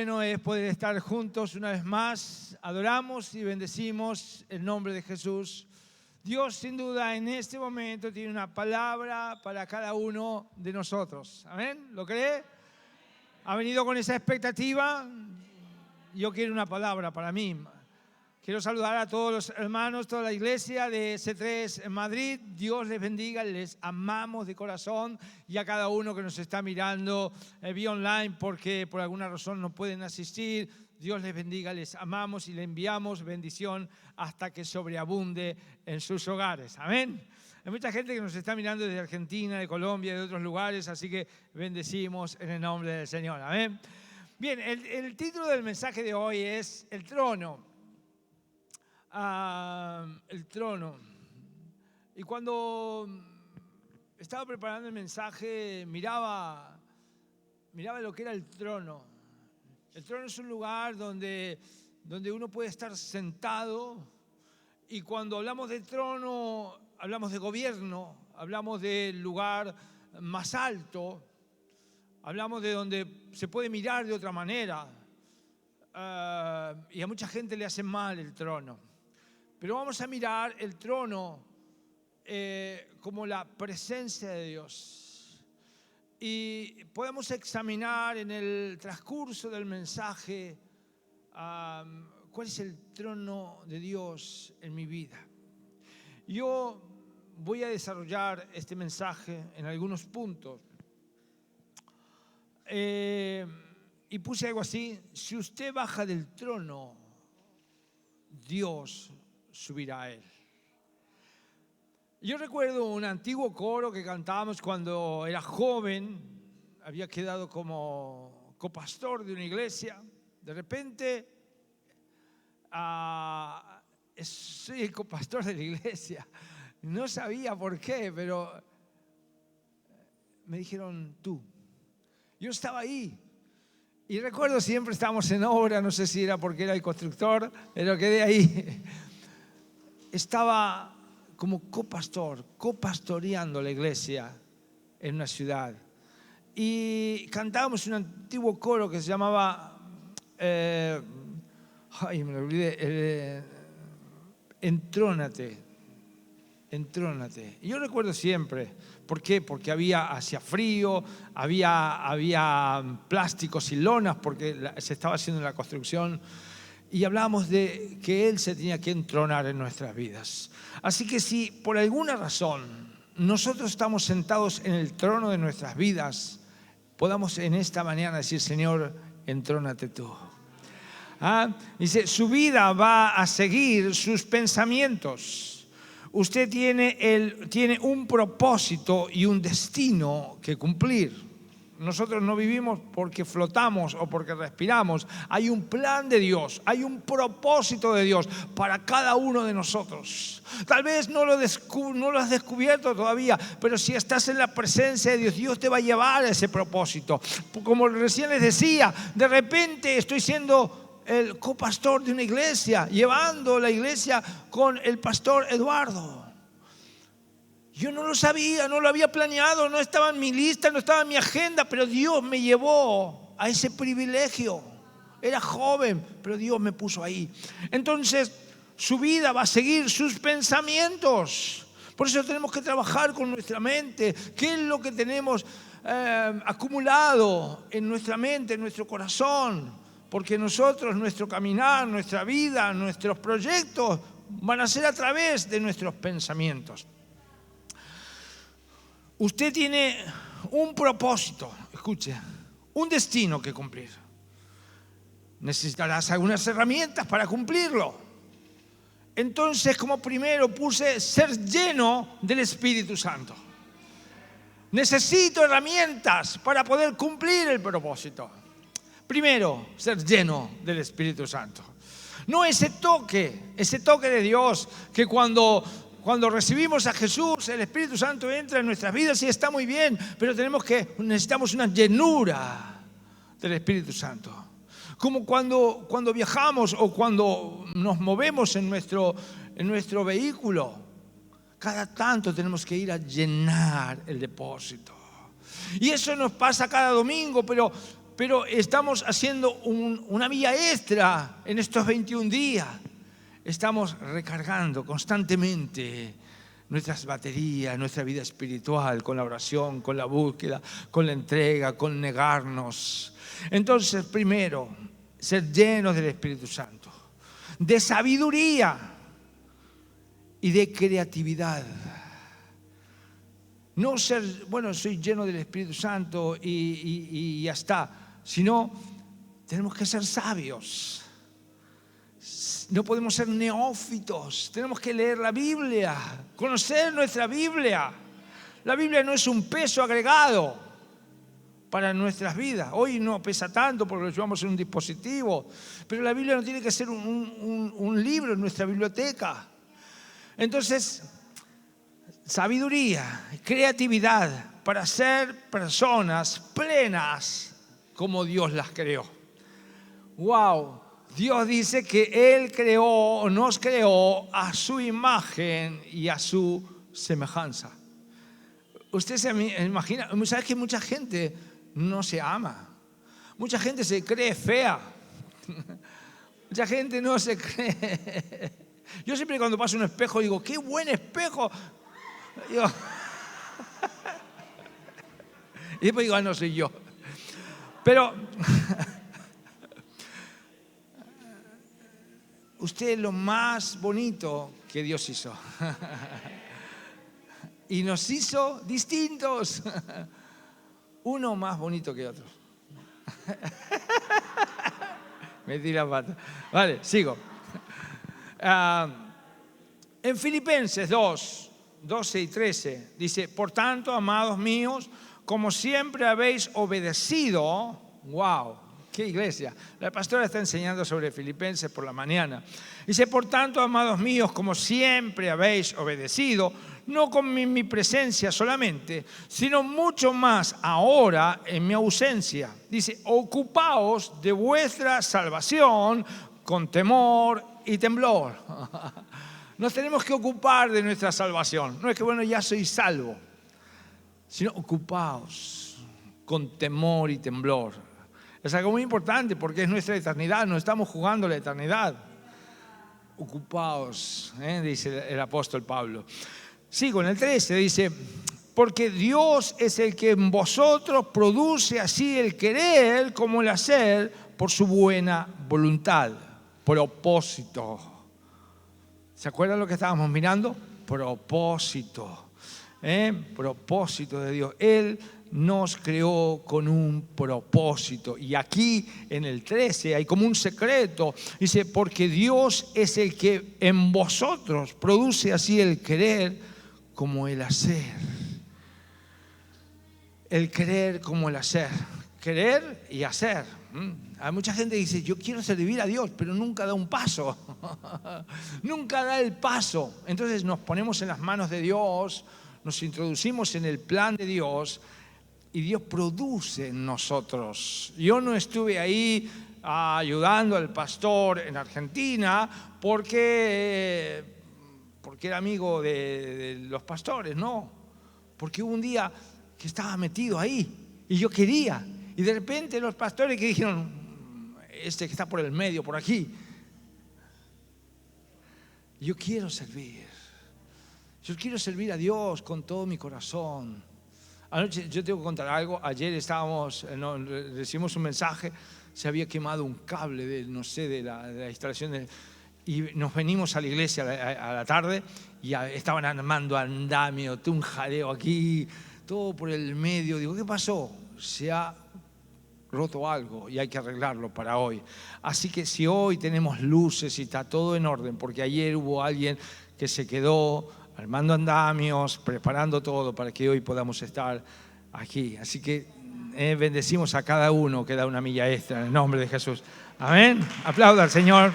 bueno es poder estar juntos una vez más. Adoramos y bendecimos el nombre de Jesús. Dios sin duda en este momento tiene una palabra para cada uno de nosotros. ¿Amén? ¿Lo cree? ¿Ha venido con esa expectativa? Yo quiero una palabra para mí. Quiero saludar a todos los hermanos, toda la iglesia de C3 en Madrid. Dios les bendiga, les amamos de corazón. Y a cada uno que nos está mirando vía online porque por alguna razón no pueden asistir. Dios les bendiga, les amamos y le enviamos bendición hasta que sobreabunde en sus hogares. Amén. Hay mucha gente que nos está mirando desde Argentina, de Colombia, de otros lugares, así que bendecimos en el nombre del Señor. Amén. Bien, el título del mensaje de hoy es El trono. El trono. Y cuando estaba preparando el mensaje, miraba lo que era el trono. El trono es un lugar donde uno puede estar sentado, y cuando hablamos de trono, hablamos de gobierno, hablamos del lugar más alto, hablamos de donde se puede mirar de otra manera. Y a mucha gente le hace mal el trono. Pero vamos a mirar el trono como la presencia de Dios. Y podemos examinar en el transcurso del mensaje cuál es el trono de Dios en mi vida. Yo voy a desarrollar este mensaje en algunos puntos. Y puse algo así: si usted baja del trono, Dios subirá a él. Yo recuerdo un antiguo coro que cantábamos cuando era joven. Había quedado como copastor de una iglesia. De repente soy el copastor de la iglesia. No sabía por qué, pero me dijeron tú. Yo estaba ahí. Y recuerdo siempre estábamos en obra, no sé si era porque era el constructor, pero quedé ahí. Estaba como copastoreando la iglesia en una ciudad. Y cantábamos un antiguo coro que se llamaba, me lo olvidé, Entrónate. Y yo recuerdo siempre, ¿por qué? Porque hacía frío, había plásticos y lonas porque se estaba haciendo la construcción. Y hablábamos de que Él se tenía que entronar en nuestras vidas. Así que si por alguna razón nosotros estamos sentados en el trono de nuestras vidas, podamos en esta mañana decir: Señor, entrónate tú. Dice, su vida va a seguir sus pensamientos. Usted tiene un propósito y un destino que cumplir. Nosotros no vivimos porque flotamos o porque respiramos. Hay un plan de Dios, hay un propósito de Dios para cada uno de nosotros. Tal vez no lo has descubierto todavía, pero si estás en la presencia de Dios, Dios te va a llevar a ese propósito. Como recién les decía, de repente estoy siendo el copastor de una iglesia, llevando la iglesia con el pastor Eduardo. Yo no lo sabía, no lo había planeado, no estaba en mi lista, no estaba en mi agenda, pero Dios me llevó a ese privilegio. Era joven, pero Dios me puso ahí. Entonces, su vida va a seguir sus pensamientos. Por eso tenemos que trabajar con nuestra mente. ¿Qué es lo que tenemos acumulado en nuestra mente, en nuestro corazón? Porque nosotros, nuestro caminar, nuestra vida, nuestros proyectos van a ser a través de nuestros pensamientos. Usted tiene un propósito, escuche, un destino que cumplir. Necesitarás algunas herramientas para cumplirlo. Entonces, como primero puse, ser lleno del Espíritu Santo. Necesito herramientas para poder cumplir el propósito. Primero, ser lleno del Espíritu Santo. No ese toque de Dios que cuando recibimos a Jesús, el Espíritu Santo entra en nuestras vidas y está muy bien, pero necesitamos una llenura del Espíritu Santo. Como cuando viajamos o cuando nos movemos en nuestro vehículo, cada tanto tenemos que ir a llenar el depósito. Y eso nos pasa cada domingo, pero pero estamos haciendo una milla extra en estos 21 días. Estamos recargando constantemente nuestras baterías, nuestra vida espiritual, con la oración, con la búsqueda, con la entrega, con negarnos. Entonces, primero, ser llenos del Espíritu Santo, de sabiduría y de creatividad. No ser, bueno, soy lleno del Espíritu Santo y ya está, sino tenemos que ser sabios. No podemos ser neófitos, tenemos que leer la Biblia, conocer nuestra Biblia. La Biblia no es un peso agregado para nuestras vidas. Hoy no pesa tanto porque lo llevamos en un dispositivo, pero la Biblia no tiene que ser un libro en nuestra biblioteca. Entonces, sabiduría, creatividad para ser personas plenas como Dios las creó. ¡Wow! Dios dice que Él nos creó a su imagen y a su semejanza. Usted se imagina, ¿sabes que mucha gente no se ama? Mucha gente se cree fea. Mucha gente no se cree. Yo siempre cuando paso un espejo digo, ¡qué buen espejo! Y después digo, no soy yo. Pero usted es lo más bonito que Dios hizo. Y nos hizo distintos. Uno más bonito que otro. Me tira pata. Vale, sigo. En Filipenses 2, 12 y 13 dice, por tanto, amados míos, como siempre habéis obedecido. ¡Wow! ¡Qué iglesia! La pastora está enseñando sobre Filipenses por la mañana. Dice, por tanto, amados míos, como siempre habéis obedecido, no con mi presencia solamente, sino mucho más ahora en mi ausencia. Dice, ocupaos de vuestra salvación con temor y temblor. Nos tenemos que ocupar de nuestra salvación. No es que, bueno, ya soy salvo, sino ocupaos con temor y temblor. Es algo muy importante porque es nuestra eternidad, no estamos jugando la eternidad. Ocupaos, dice el apóstol Pablo. Sigo en el 13, dice, porque Dios es el que en vosotros produce así el querer como el hacer por su buena voluntad. Propósito. ¿Se acuerdan lo que estábamos mirando? Propósito. Propósito de Dios. Él nos creó con un propósito. Y aquí en el 13 hay como un secreto. Dice, porque Dios es el que en vosotros produce así el querer como el hacer. El querer como el hacer. Querer y hacer. Hay mucha gente que dice, yo quiero servir a Dios, pero nunca da un paso. Nunca da el paso. Entonces nos ponemos en las manos de Dios, nos introducimos en el plan de Dios y Dios produce en nosotros. Yo no estuve ahí ayudando al pastor en Argentina porque era amigo de los pastores, no. Porque hubo un día que estaba metido ahí y yo quería. Y de repente los pastores que dijeron, este que está por el medio, por aquí, yo quiero servir. Yo quiero servir a Dios con todo mi corazón. Anoche, yo tengo que contar algo. Ayer recibimos un mensaje, se había quemado un cable de la instalación y nos venimos a la iglesia a la tarde y estaban armando andamio, un jaleo aquí, todo por el medio. Digo, ¿qué pasó? Se ha roto algo y hay que arreglarlo para hoy. Así que si hoy tenemos luces y está todo en orden, porque ayer hubo alguien que se quedó armando andamios, preparando todo para que hoy podamos estar aquí. Así que bendecimos a cada uno que da una milla extra en el nombre de Jesús. Amén. Aplauda al Señor.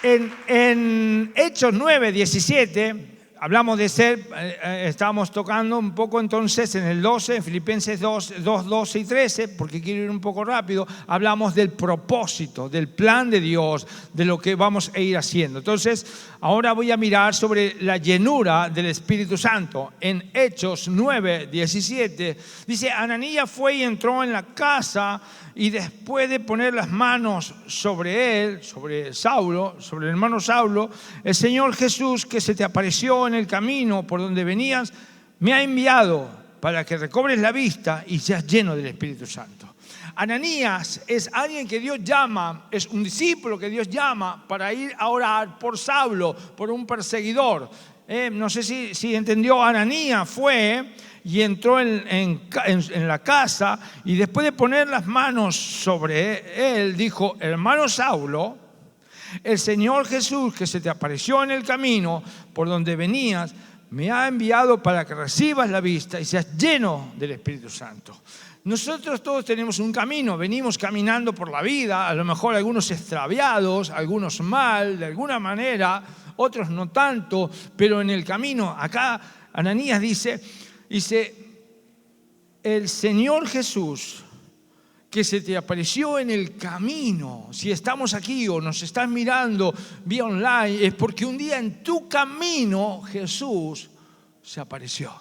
En Hechos 9, 17 hablamos de ser, estábamos tocando un poco entonces en el 12, en Filipenses 2, 12 y 13, porque quiero ir un poco rápido, hablamos del propósito, del plan de Dios, de lo que vamos a ir haciendo. Entonces, ahora voy a mirar sobre la llenura del Espíritu Santo. En Hechos 9, 17, dice, Ananías fue y entró en la casa y después de poner las manos sobre él, sobre Saulo, sobre el hermano Saulo, el Señor Jesús, que se te apareció en el camino por donde venías, me ha enviado para que recobres la vista y seas lleno del Espíritu Santo. Ananías es alguien que Dios llama, es un discípulo que Dios llama para ir a orar por Saulo, por un perseguidor. No sé si entendió. Ananías fue y entró en la casa y después de poner las manos sobre él, dijo, hermano Saulo, el Señor Jesús que se te apareció en el camino por donde venías, me ha enviado para que recibas la vista y seas lleno del Espíritu Santo. Nosotros todos tenemos un camino, venimos caminando por la vida, a lo mejor algunos extraviados, algunos mal, de alguna manera, otros no tanto, pero en el camino, acá Ananías dice, el Señor Jesús que se te apareció en el camino, si estamos aquí o nos estás mirando vía online, es porque un día en tu camino Jesús se apareció.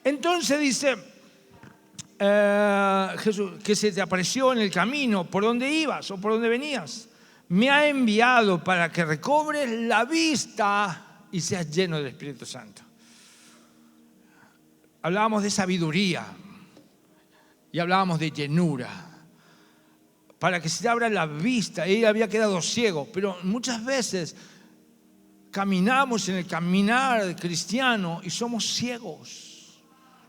Entonces dice, Jesús, que se te apareció en el camino, por donde ibas o por donde venías, me ha enviado para que recobres la vista y seas lleno del Espíritu Santo. Hablábamos de sabiduría y hablábamos de llenura, para que se te abra la vista. Él había quedado ciego, pero muchas veces caminamos en el caminar cristiano y somos ciegos.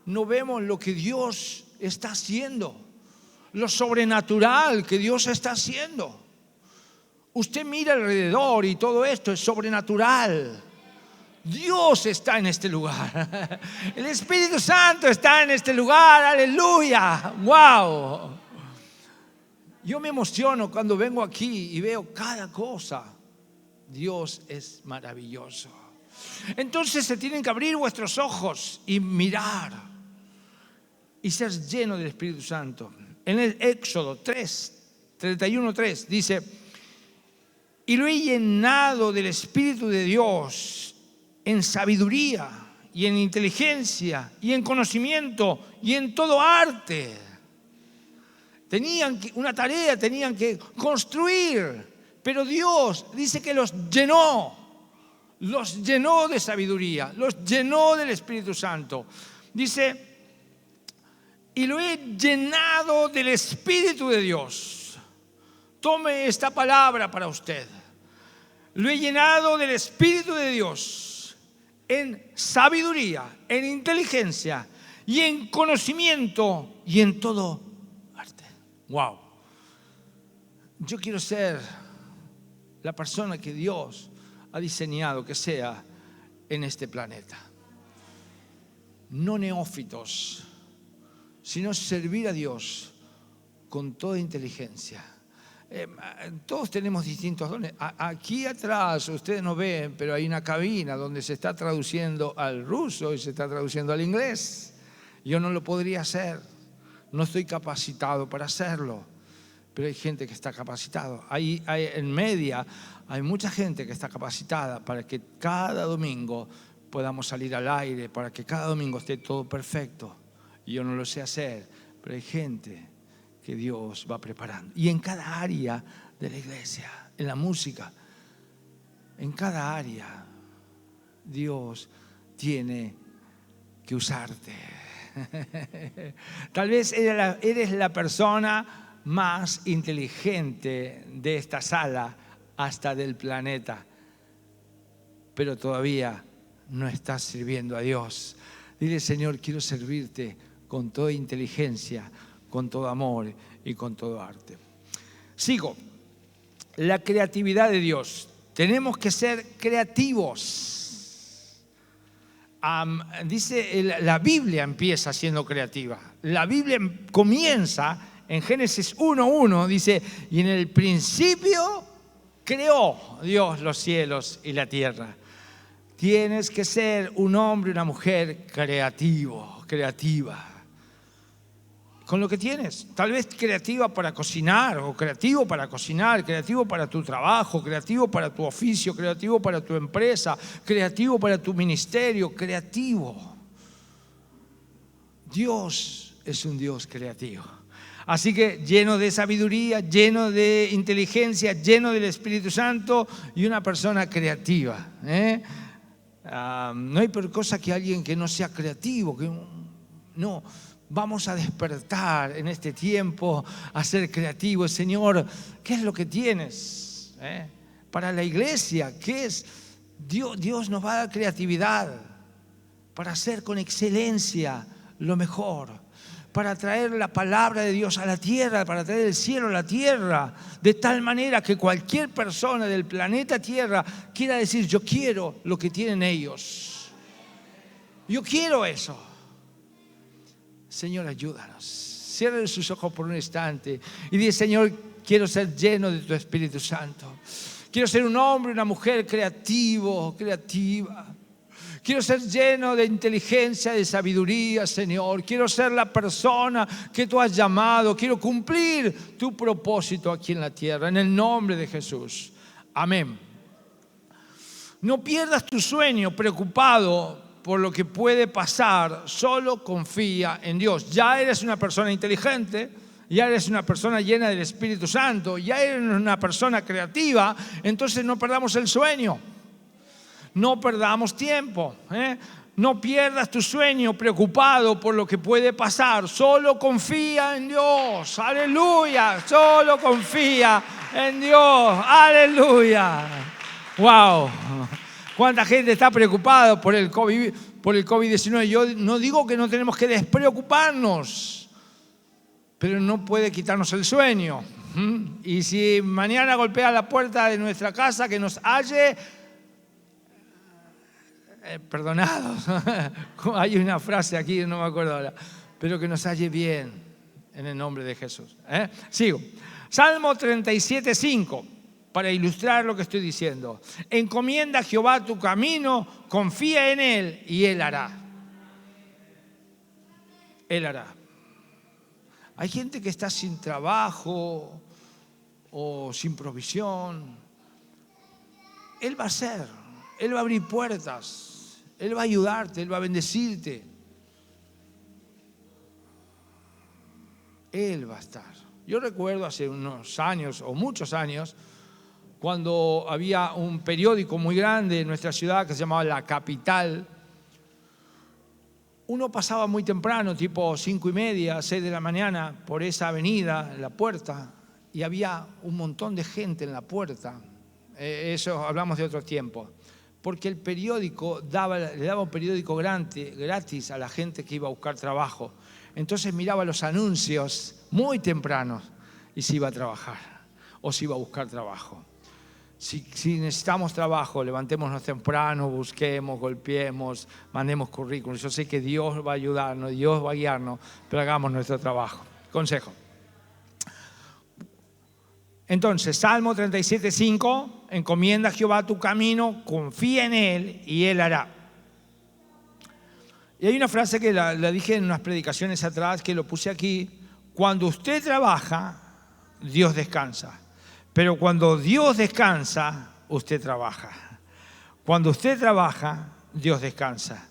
No vemos lo que Dios está haciendo, lo sobrenatural que Dios está haciendo. Usted mira alrededor y todo esto es sobrenatural. Dios está en este lugar. El Espíritu Santo está en este lugar. Aleluya. Wow. Yo me emociono cuando vengo aquí y veo cada cosa. Dios es maravilloso. Entonces se tienen que abrir vuestros ojos y mirar y ser lleno del Espíritu Santo. En el Éxodo 31:3 dice, y lo he llenado del Espíritu de Dios en sabiduría y en inteligencia y en conocimiento y en todo arte. Tenían una tarea, tenían que construir, pero Dios dice que los llenó de sabiduría, los llenó del Espíritu Santo. Dice, y lo he llenado del Espíritu de Dios. Tome esta palabra para usted. Lo he llenado del Espíritu de Dios en sabiduría, en inteligencia y en conocimiento y en todo arte. Wow. Yo quiero ser la persona que Dios ha diseñado que sea en este planeta. No neófitos, sino servir a Dios con toda inteligencia. Todos tenemos distintos dones. Aquí atrás, ustedes no ven, pero hay una cabina donde se está traduciendo al ruso y se está traduciendo al inglés. Yo no lo podría hacer, no estoy capacitado para hacerlo, pero hay gente que está capacitada. En media hay mucha gente que está capacitada para que cada domingo podamos salir al aire, para que cada domingo esté todo perfecto. Y yo no lo sé hacer, pero hay gente que Dios va preparando. Y en cada área de la iglesia, en la música, en cada área, Dios tiene que usarte. Tal vez eres la persona más inteligente de esta sala, hasta del planeta, pero todavía no estás sirviendo a Dios. Dile, Señor, quiero servirte con toda inteligencia, con todo amor y con todo arte. Sigo. La creatividad de Dios. Tenemos que ser creativos. Dice, la Biblia empieza siendo creativa. La Biblia comienza en Génesis 1:1, dice, y en el principio creó Dios los cielos y la tierra. Tienes que ser un hombre y una mujer creativa. Con lo que tienes, tal vez creativa para cocinar, o creativo para cocinar, creativo para tu trabajo, creativo para tu oficio, creativo para tu empresa, creativo para tu ministerio, creativo. Dios es un Dios creativo. Así que lleno de sabiduría, lleno de inteligencia, lleno del Espíritu Santo y una persona creativa. No hay peor cosa que alguien que no sea creativo, no. Vamos a despertar en este tiempo a ser creativos. Señor, ¿qué es lo que tienes para la iglesia? ¿Qué es? Dios nos va a dar creatividad para hacer con excelencia lo mejor, para traer la palabra de Dios a la tierra, para traer el cielo a la tierra, de tal manera que cualquier persona del planeta Tierra quiera decir: yo quiero lo que tienen ellos. Yo quiero eso. Señor, ayúdanos. Cierren sus ojos por un instante y dice: Señor, quiero ser lleno de tu Espíritu Santo. Quiero ser un hombre, una mujer creativa. Quiero ser lleno de inteligencia, de sabiduría, Señor. Quiero ser la persona que tú has llamado. Quiero cumplir tu propósito aquí en la tierra, en el nombre de Jesús. Amén. No pierdas tu sueño preocupado por lo que puede pasar, solo confía en Dios. Ya eres una persona inteligente, ya eres una persona llena del Espíritu Santo, ya eres una persona creativa, entonces no perdamos el sueño, no perdamos tiempo, No pierdas tu sueño preocupado por lo que puede pasar, solo confía en Dios, aleluya, solo confía en Dios, aleluya. Wow. ¿Cuánta gente está preocupada por el COVID-19? Yo no digo que no tenemos que despreocuparnos, pero no puede quitarnos el sueño. Y si mañana golpea la puerta de nuestra casa, que nos halle perdonados. Hay una frase aquí, no me acuerdo ahora, pero que nos halle bien en el nombre de Jesús. Sigo. Salmo 37:5. Para ilustrar lo que estoy diciendo: encomienda a Jehová tu camino, confía en Él y Él hará. Él hará. Hay gente que está sin trabajo o sin provisión. Él va a hacer, Él va a abrir puertas, Él va a ayudarte, Él va a bendecirte. Él va a estar. Yo recuerdo hace unos años o muchos años, cuando había un periódico muy grande en nuestra ciudad que se llamaba La Capital, uno pasaba muy temprano, tipo 5:30, 6 de la mañana, por esa avenida, en la puerta, y había un montón de gente en la puerta. Eso hablamos de otro tiempo. Porque el periódico le daba un periódico gratis a la gente que iba a buscar trabajo. Entonces miraba los anuncios muy temprano y se iba a trabajar o se iba a buscar trabajo. Si necesitamos trabajo, levantémonos temprano, busquemos, golpeemos, mandemos currículums. Yo sé que Dios va a ayudarnos, Dios va a guiarnos, pero hagamos nuestro trabajo. Consejo. Entonces, Salmo 37:5, encomienda a Jehová tu camino, confía en Él y Él hará. Y hay una frase que la dije en unas predicaciones atrás, que lo puse aquí: cuando usted trabaja, Dios descansa. Pero cuando Dios descansa, usted trabaja. Cuando usted trabaja, Dios descansa.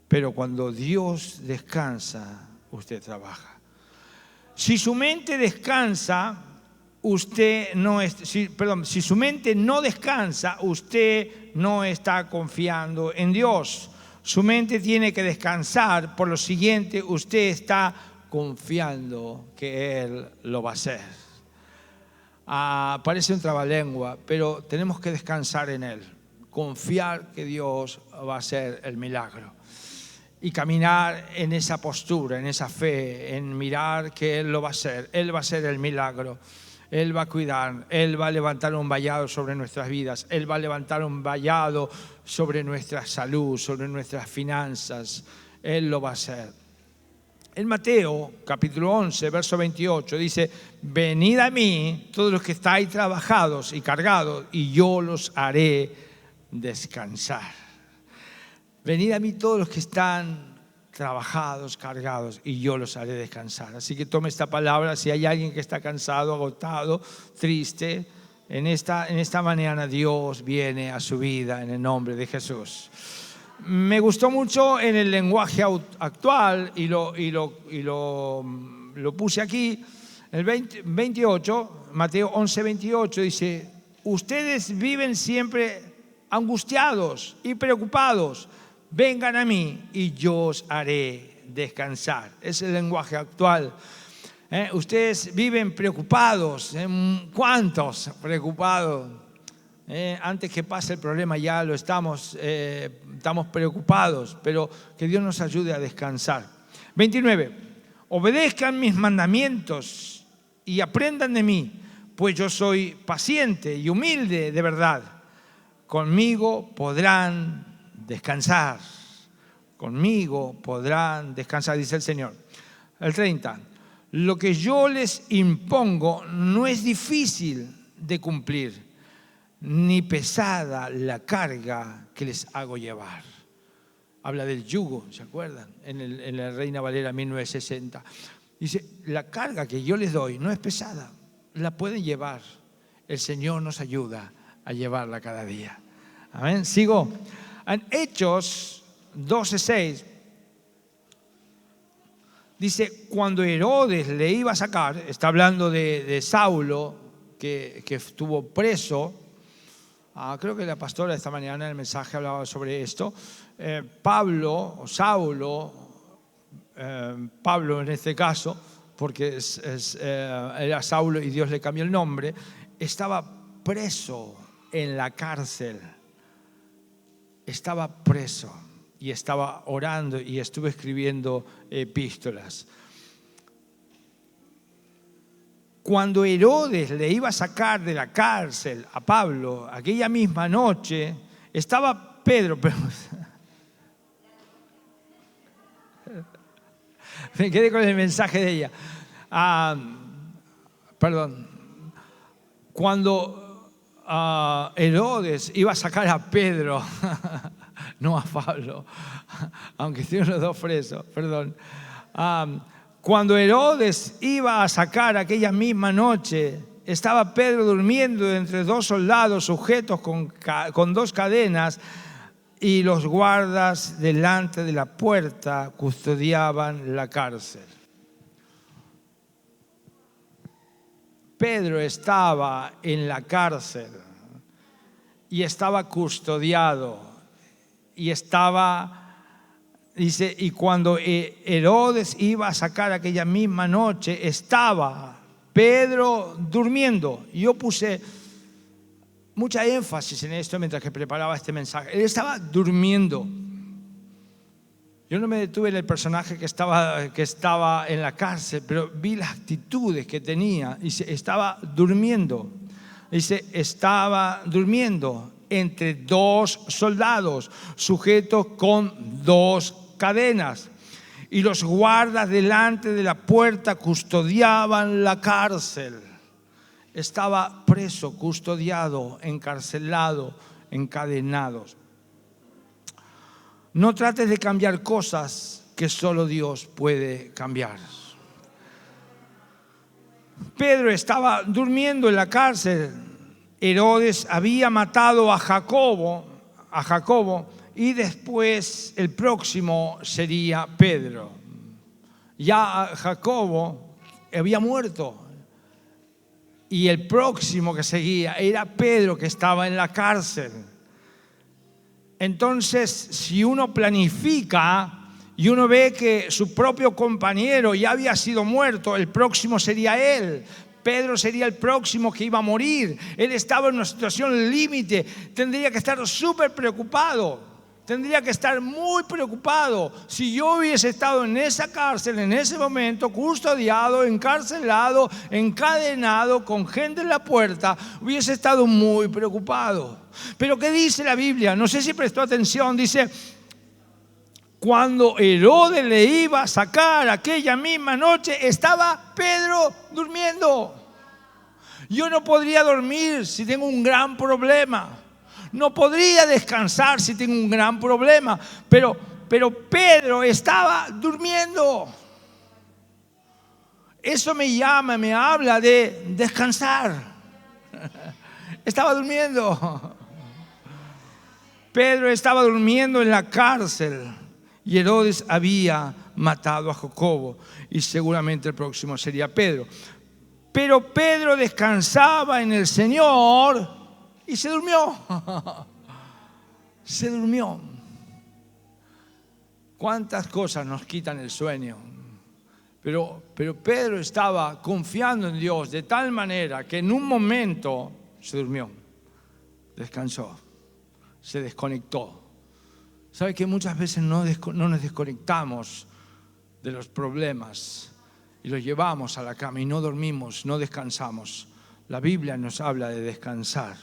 Pero cuando Dios descansa, usted trabaja. Si su mente descansa, si su mente no descansa, usted no está confiando en Dios. Su mente tiene que descansar, por lo siguiente, usted está confiando que Él lo va a hacer. Parece un trabalengua, pero tenemos que descansar en Él, confiar que Dios va a hacer el milagro y caminar en esa postura, en esa fe, en mirar que Él lo va a hacer. Él va a hacer el milagro, Él va a cuidar, Él va a levantar un vallado sobre nuestras vidas, Él va a levantar un vallado sobre nuestra salud, sobre nuestras finanzas. Él lo va a hacer. En Mateo, capítulo 11, verso 28, dice: venid a mí, todos los que estáis trabajados y cargados, y yo los haré descansar. venid a mí todos los que están trabajados, cargados, y yo los haré descansar. Así que tome esta palabra. Si hay alguien que está cansado, agotado, triste, en esta mañana Dios viene a su vida en el nombre de Jesús. Me gustó mucho en el lenguaje actual y lo puse aquí. El 28, Mateo 11, 28 dice: ustedes viven siempre angustiados y preocupados. Vengan a mí y yo os haré descansar. Es el lenguaje actual. Ustedes viven preocupados. ¿Cuántos preocupados? Antes que pase el problema ya lo estamos preocupados, pero que Dios nos ayude a descansar. 29. Obedezcan mis mandamientos y aprendan de mí, pues yo soy paciente y humilde de verdad. Conmigo podrán descansar. Conmigo podrán descansar, dice el Señor. El 30. Lo que yo les impongo no es difícil de cumplir, ni pesada la carga que les hago llevar. Habla del yugo, ¿se acuerdan? En la Reina Valera 1960. Dice, la carga que yo les doy no es pesada, la pueden llevar. El Señor nos ayuda a llevarla cada día. Amén. Sigo. En Hechos 12:6 dice, cuando Herodes le iba a sacar, está hablando de Saulo, que estuvo preso. Creo que la pastora esta mañana en el mensaje hablaba sobre esto. Pablo en este caso, porque era Saulo y Dios le cambió el nombre, estaba preso en la cárcel. Estaba preso y estaba orando y estuve escribiendo epístolas. Cuando Herodes le iba a sacar de la cárcel a Pablo, aquella misma noche, estaba Pedro, pero me quedé con el mensaje de ella. Cuando Herodes iba a sacar a Pedro, no a Pablo, aunque estuvieron los dos presos, cuando Herodes iba a sacar aquella misma noche, estaba Pedro durmiendo entre dos soldados sujetos con dos cadenas, y los guardas delante de la puerta custodiaban la cárcel. Pedro estaba en la cárcel y estaba custodiado y dice, y cuando Herodes iba a sacar aquella misma noche, estaba Pedro durmiendo. Yo puse mucha énfasis en esto mientras que preparaba este mensaje. Él estaba durmiendo. Yo no me detuve en el personaje que estaba en la cárcel, pero vi las actitudes que tenía. Dice, estaba durmiendo. Dice, estaba durmiendo entre dos soldados, sujetos con dos cadenas. Y los guardas delante de la puerta custodiaban la cárcel. Estaba preso, custodiado, encarcelado, encadenados. No trates de cambiar cosas que solo Dios puede cambiar. Pedro estaba durmiendo en la cárcel. Herodes había matado a Jacobo, y después el próximo sería Pedro. Ya Jacobo había muerto. Y el próximo que seguía era Pedro, que estaba en la cárcel. Entonces, si uno planifica y uno ve que su propio compañero ya había sido muerto, el próximo sería él. Pedro sería el próximo que iba a morir. Él estaba en una situación límite. Tendría que estar súper preocupado. Tendría que estar muy preocupado. Si yo hubiese estado en esa cárcel en ese momento, custodiado, encarcelado, encadenado, con gente en la puerta, hubiese estado muy preocupado. Pero ¿qué dice la Biblia? No sé si prestó atención. Dice, cuando Herodes le iba a sacar aquella misma noche, estaba Pedro durmiendo. Yo no podría dormir si tengo un gran problema. No podría descansar si tengo un gran problema. Pero Pedro estaba durmiendo. Eso me habla de descansar. Estaba durmiendo. Pedro estaba durmiendo en la cárcel y Herodes había matado a Jacobo y seguramente el próximo sería Pedro. Pero Pedro descansaba en el Señor y se durmió. Se durmió. ¿Cuántas cosas nos quitan el sueño? Pero Pedro estaba confiando en Dios de tal manera que en un momento se durmió, descansó, se desconectó. ¿Sabe que muchas veces no nos desconectamos de los problemas y los llevamos a la cama y no dormimos, no descansamos? La Biblia nos habla de descansar.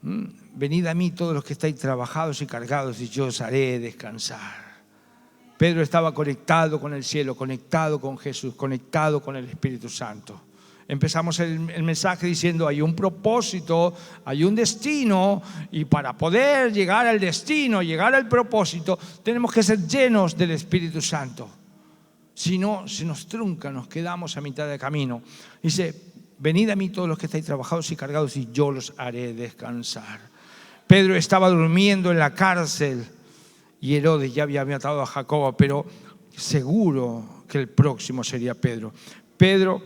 Venid a mí todos los que estáis trabajados y cargados y yo os haré descansar. Pedro estaba conectado con el cielo, conectado con Jesús, conectado con el Espíritu Santo. Empezamos el mensaje diciendo hay un propósito, hay un destino, y para poder llegar al destino, llegar al propósito, tenemos que ser llenos del Espíritu Santo. Si no, se nos trunca, nos quedamos a mitad de camino. Dice, venid a mí todos los que estáis trabajados y cargados y yo los haré descansar. Pedro estaba durmiendo en la cárcel y Herodes ya había matado a Jacobo, pero seguro que el próximo sería Pedro. Pedro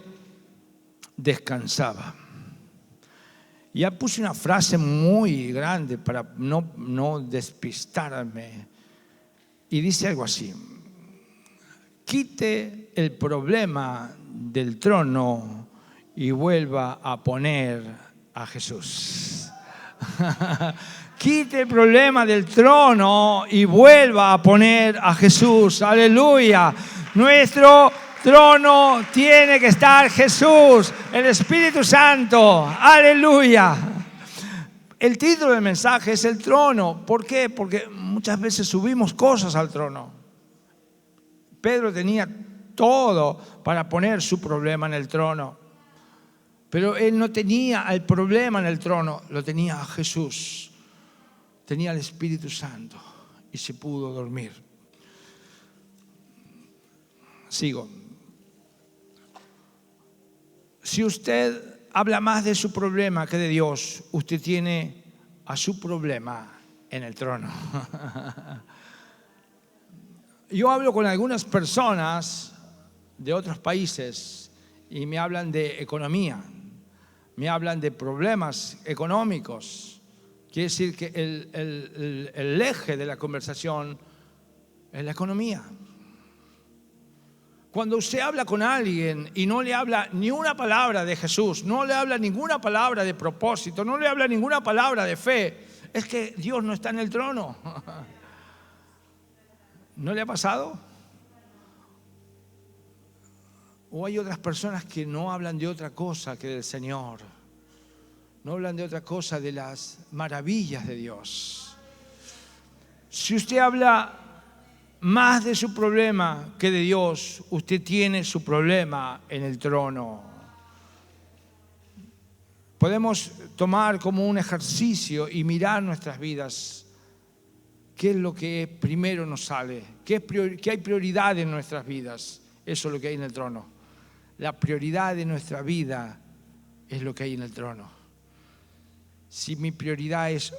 descansaba. Ya puse una frase muy grande para no despistarme. Y dice algo así: quite el problema del trono y vuelva a poner a Jesús. Quite el problema del trono y vuelva a poner a Jesús. Aleluya. Nuestro trono tiene que estar Jesús, el Espíritu Santo. Aleluya. El título del mensaje es el trono. ¿Por qué? Porque muchas veces subimos cosas al trono. Pedro tenía todo para poner su problema en el trono, pero él no tenía el problema en el trono, lo tenía a Jesús. Tenía el Espíritu Santo y se pudo dormir. Sigo. Si usted habla más de su problema que de Dios, usted tiene a su problema en el trono. Yo hablo con algunas personas de otros países y me hablan de economía, me hablan de problemas económicos. Quiere decir que el eje de la conversación es la economía. Cuando usted habla con alguien y no le habla ni una palabra de Jesús, no le habla ninguna palabra de propósito, no le habla ninguna palabra de fe, es que Dios no está en el trono. ¿No le ha pasado? O hay otras personas que no hablan de otra cosa que del Señor. No hablan de otra cosa, de las maravillas de Dios. Si usted habla más de su problema que de Dios, usted tiene su problema en el trono. Podemos tomar como un ejercicio y mirar nuestras vidas. ¿Qué es lo que primero nos sale? ¿Qué hay prioridad en nuestras vidas? Eso es lo que hay en el trono. La prioridad de nuestra vida es lo que hay en el trono. Si mi prioridad es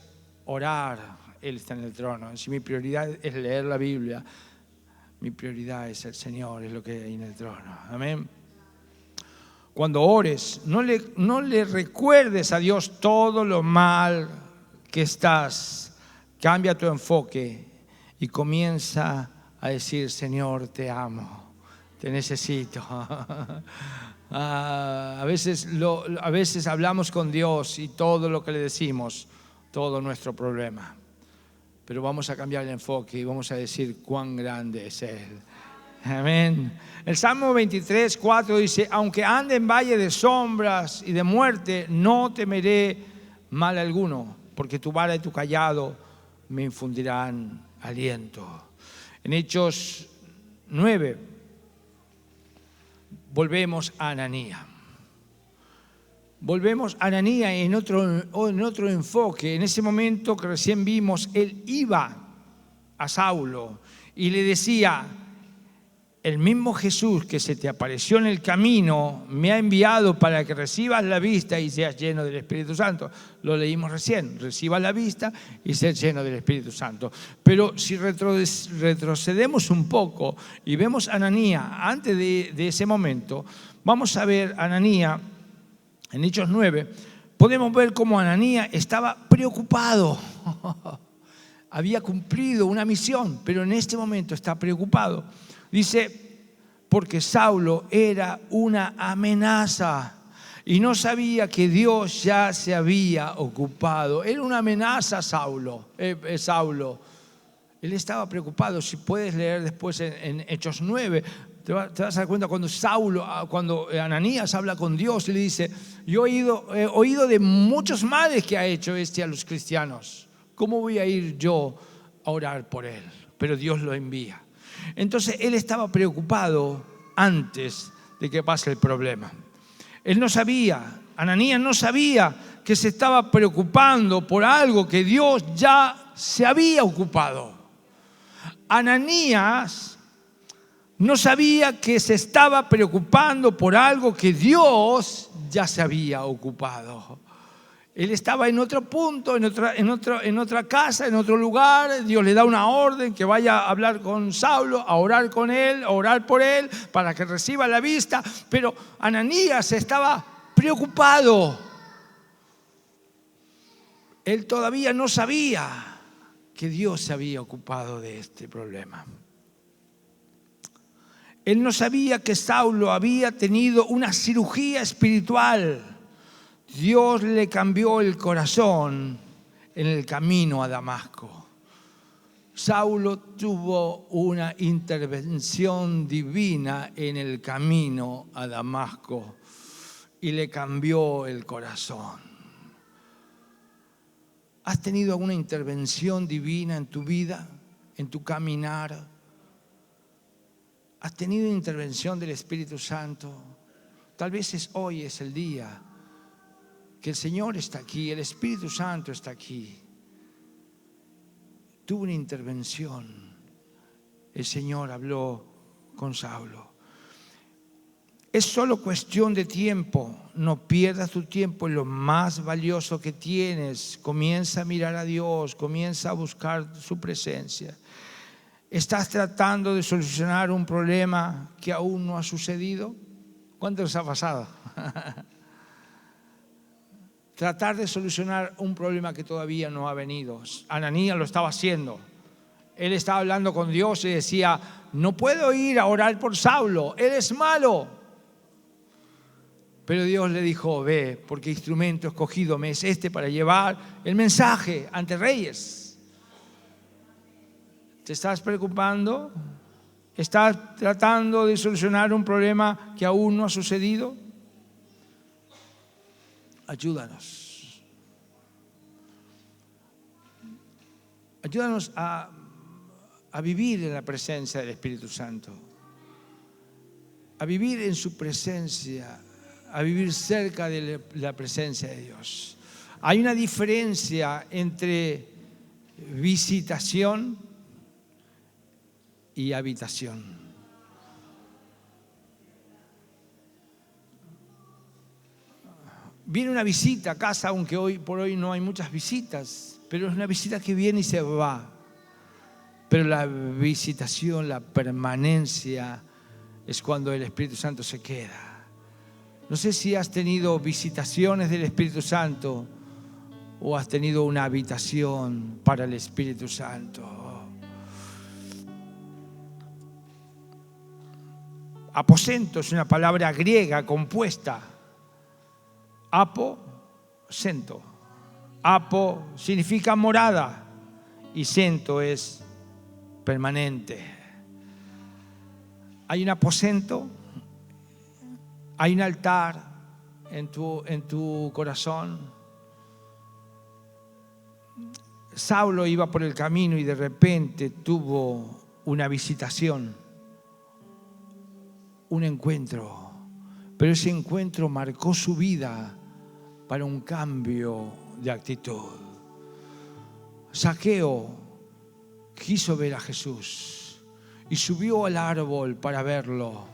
orar, Él está en el trono. Si mi prioridad es leer la Biblia, mi prioridad es el Señor, es lo que hay en el trono. Amén. Cuando ores, no le recuerdes a Dios todo lo mal que estás. Cambia tu enfoque y comienza a decir: Señor, te amo, te necesito. A veces hablamos con Dios y todo lo que le decimos, todo nuestro problema. Pero vamos a cambiar el enfoque y vamos a decir cuán grande es Él. Amén. El Salmo 23, 4 dice: aunque ande en valle de sombras y de muerte, no temeré mal alguno, porque tu vara y tu cayado me infundirán aliento. En Hechos 9 volvemos a Ananías. Volvemos a Ananías en otro enfoque. En ese momento que recién vimos, él iba a Saulo y le decía: el mismo Jesús que se te apareció en el camino me ha enviado para que recibas la vista y seas lleno del Espíritu Santo. Lo leímos recién: recibas la vista y seas lleno del Espíritu Santo. Pero si retrocedemos un poco y vemos a Ananías antes de ese momento, vamos a ver a Ananías en Hechos 9. Podemos ver cómo Ananías estaba preocupado. Había cumplido una misión, pero en este momento está preocupado. Dice, porque Saulo era una amenaza y no sabía que Dios ya se había ocupado. Era una amenaza Saulo. Él estaba preocupado. Si puedes leer después en Hechos 9, te vas a dar cuenta cuando Ananías habla con Dios y le dice: yo he oído de muchos males que ha hecho a los cristianos. ¿Cómo voy a ir yo a orar por él? Pero Dios lo envía. Entonces él estaba preocupado antes de que pase el problema. Él no sabía, Ananías no sabía que se estaba preocupando por algo que Dios ya se había ocupado. Ananías no sabía que se estaba preocupando por algo que Dios ya se había ocupado. Él estaba en otro punto, en otra casa, en otro lugar. Dios le da una orden que vaya a hablar con Saulo, a orar con él, a orar por él, para que reciba la vista. Pero Ananías estaba preocupado. Él todavía no sabía que Dios se había ocupado de este problema. Él no sabía que Saulo había tenido una cirugía espiritual. Dios le cambió el corazón en el camino a Damasco. Saulo tuvo una intervención divina en el camino a Damasco y le cambió el corazón. ¿Has tenido alguna intervención divina en tu vida, en tu caminar? ¿Has tenido intervención del Espíritu Santo? Tal vez hoy es el día que el Señor está aquí, el Espíritu Santo está aquí. Tuvo una intervención. El Señor habló con Saulo. Es solo cuestión de tiempo. No pierdas tu tiempo en lo más valioso que tienes. Comienza a mirar a Dios, comienza a buscar su presencia. ¿Estás tratando de solucionar un problema que aún no ha sucedido? ¿Cuánto les ha pasado? Tratar de solucionar un problema que todavía no ha venido. Ananías lo estaba haciendo. Él estaba hablando con Dios y decía: no puedo ir a orar por Saulo, él es malo. Pero Dios le dijo: ve, porque instrumento escogido me es este para llevar el mensaje ante reyes. ¿Te estás preocupando? ¿Estás tratando de solucionar un problema que aún no ha sucedido? Ayúdanos. Ayúdanos a vivir en la presencia del Espíritu Santo, a vivir en su presencia, a vivir cerca de la presencia de Dios. Hay una diferencia entre visitación y habitación. Viene una visita a casa, aunque hoy por hoy no hay muchas visitas, pero es una visita que viene y se va. Pero la visitación, la permanencia, es cuando el Espíritu Santo se queda. No sé si has tenido visitaciones del Espíritu Santo o has tenido una habitación para el Espíritu Santo. Aposento es una palabra griega compuesta. Aposento. Apo significa morada y cento es permanente. Hay un aposento, hay un altar en tu corazón. Saulo iba por el camino y de repente tuvo una visitación, un encuentro. Pero ese encuentro marcó su vida para un cambio de actitud. Zaqueo quiso ver a Jesús y subió al árbol para verlo.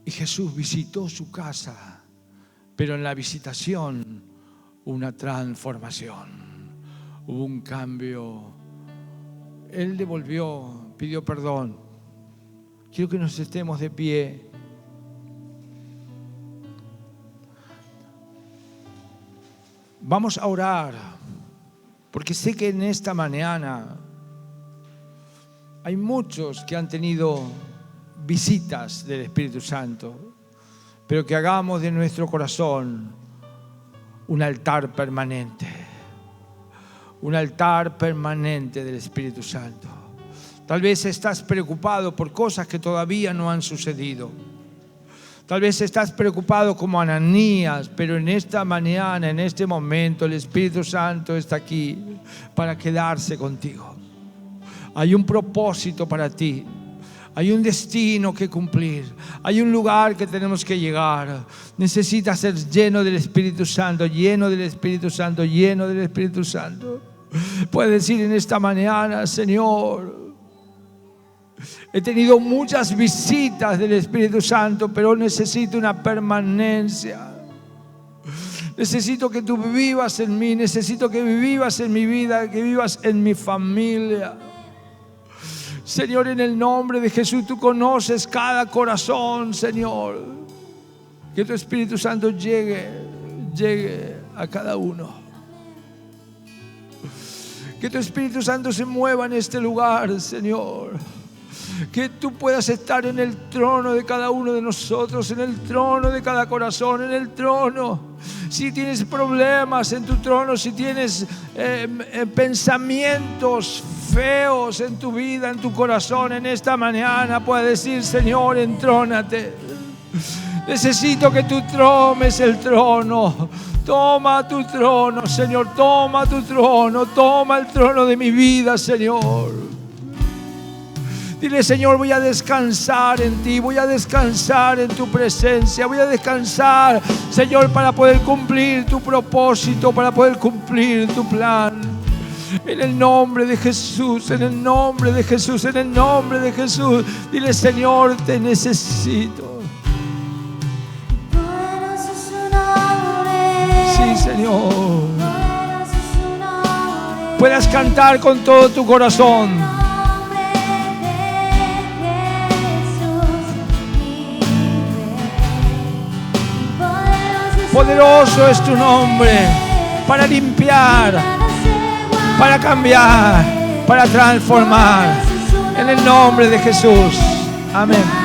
Y Jesús visitó su casa, pero en la visitación hubo una transformación, hubo un cambio. Él devolvió, pidió perdón. Quiero que nos estemos de pie. Vamos a orar, porque sé que en esta mañana hay muchos que han tenido visitas del Espíritu Santo, pero que hagamos de nuestro corazón un altar permanente, un altar permanente del Espíritu Santo. Tal vez estás preocupado por cosas que todavía no han sucedido. Tal vez estás preocupado como Ananías, pero en esta mañana, en este momento, el Espíritu Santo está aquí para quedarse contigo. Hay un propósito para ti. Hay un destino que cumplir. Hay un lugar que tenemos que llegar. Necesitas ser lleno del Espíritu Santo, lleno del Espíritu Santo, lleno del Espíritu Santo. Puedes decir en esta mañana: Señor, he tenido muchas visitas del Espíritu Santo, pero necesito una permanencia. Necesito que tú vivas en mí, necesito que vivas en mi vida, que vivas en mi familia. Señor, en el nombre de Jesús, tú conoces cada corazón, Señor. Que tu Espíritu Santo llegue a cada uno. Que tu Espíritu Santo se mueva en este lugar, Señor. Que tú puedas estar en el trono de cada uno de nosotros, en el trono de cada corazón, en el trono. Si tienes problemas en tu trono, si tienes pensamientos feos en tu vida, en tu corazón, en esta mañana puedes decir: Señor, entrónate. Necesito que tú tomes el trono. Toma tu trono, Señor, toma tu trono, toma el trono de mi vida, Señor. Dile: Señor, voy a descansar en ti, voy a descansar en tu presencia, voy a descansar, Señor, para poder cumplir tu propósito, para poder cumplir tu plan. En el nombre de Jesús, en el nombre de Jesús, en el nombre de Jesús. Dile: Señor, te necesito. Sí, Señor. Puedas cantar con todo tu corazón. Poderoso es tu nombre para limpiar, para cambiar, para transformar. En el nombre de Jesús. Amén.